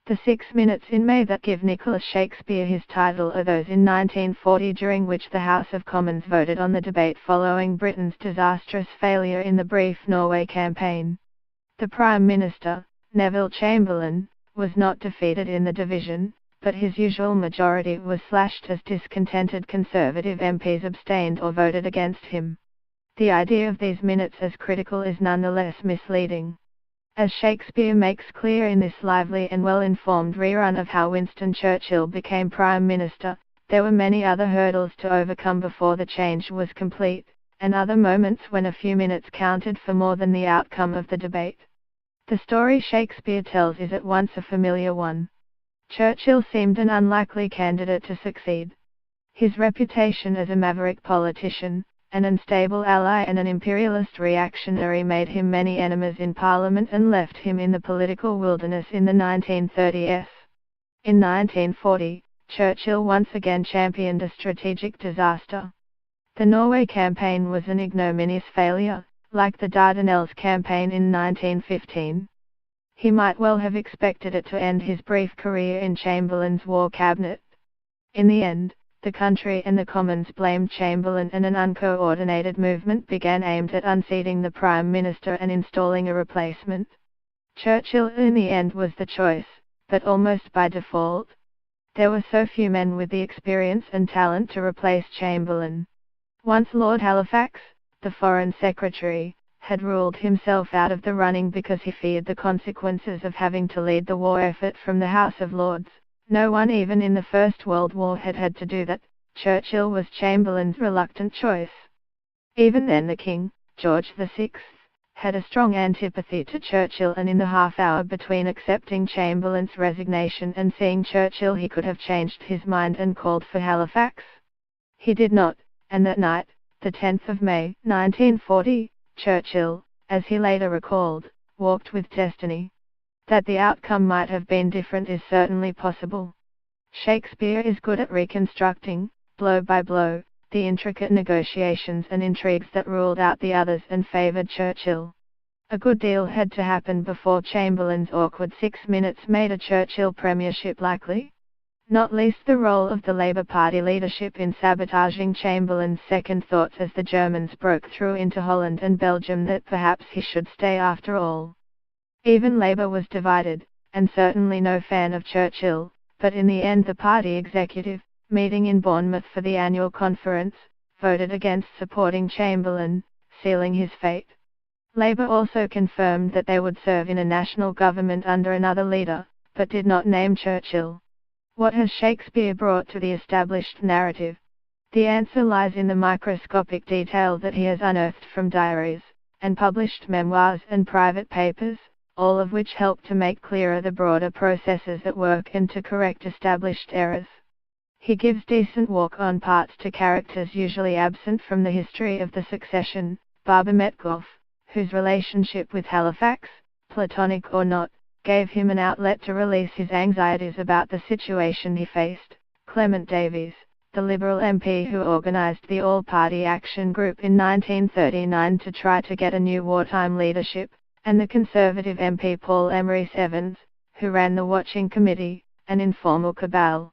The 6 minutes in May that give Nicholas Shakespeare his title are those in 1940, during which the House of Commons voted on the debate following Britain's disastrous failure in the brief Norway campaign. The Prime Minister, Neville Chamberlain, was not defeated in the division, but his usual majority was slashed as discontented Conservative MPs abstained or voted against him. The idea of these minutes as critical is nonetheless misleading. As Shakespeare makes clear in this lively and well-informed rerun of how Winston Churchill became Prime Minister, there were many other hurdles to overcome before the change was complete, and other moments when a few minutes counted for more than the outcome of the debate. The story Shakespeare tells is at once a familiar one. Churchill seemed an unlikely candidate to succeed. His reputation as a maverick politician, an unstable ally and an imperialist reactionary made him many enemies in Parliament and left him in the political wilderness in the 1930s. In 1940, Churchill once again championed a strategic disaster. The Norway campaign was an ignominious failure, like the Dardanelles campaign in 1915. He might well have expected it to end his brief career in Chamberlain's war cabinet. In the end, the country and the Commons blamed Chamberlain, and an uncoordinated movement began aimed at unseating the Prime Minister and installing a replacement. Churchill in the end was the choice, but almost by default. There were so few men with the experience and talent to replace Chamberlain. Once Lord Halifax, the Foreign Secretary, had ruled himself out of the running because he feared the consequences of having to lead the war effort from the House of Lords. No one even in the First World War had had to do that. Churchill was Chamberlain's reluctant choice. Even then the King, George VI, had a strong antipathy to Churchill, and in the half-hour between accepting Chamberlain's resignation and seeing Churchill he could have changed his mind and called for Halifax. He did not, and that night, the 10th of May, 1940, Churchill, as he later recalled, walked with destiny. That the outcome might have been different is certainly possible. Shakespeare is good at reconstructing, blow by blow, the intricate negotiations and intrigues that ruled out the others and favoured Churchill. A good deal had to happen before Chamberlain's awkward 6 minutes made a Churchill premiership likely. Not least the role of the Labour Party leadership in sabotaging Chamberlain's second thoughts as the Germans broke through into Holland and Belgium that perhaps he should stay after all. Even Labour was divided, and certainly no fan of Churchill, but in the end the party executive, meeting in Bournemouth for the annual conference, voted against supporting Chamberlain, sealing his fate. Labour also confirmed that they would serve in a national government under another leader, but did not name Churchill. What has Shakespeare brought to the established narrative? The answer lies in the microscopic detail that he has unearthed from diaries, and published memoirs and private papers, all of which help to make clearer the broader processes at work and to correct established errors. He gives decent walk-on parts to characters usually absent from the history of the succession. Barbara Metcalfe, whose relationship with Halifax, platonic or not, gave him an outlet to release his anxieties about the situation he faced. Clement Davies, the Liberal MP who organised the All-Party Action Group in 1939 to try to get a new wartime leadership, and the Conservative MP Paul Emery Evans, who ran the Watching Committee, an informal cabal.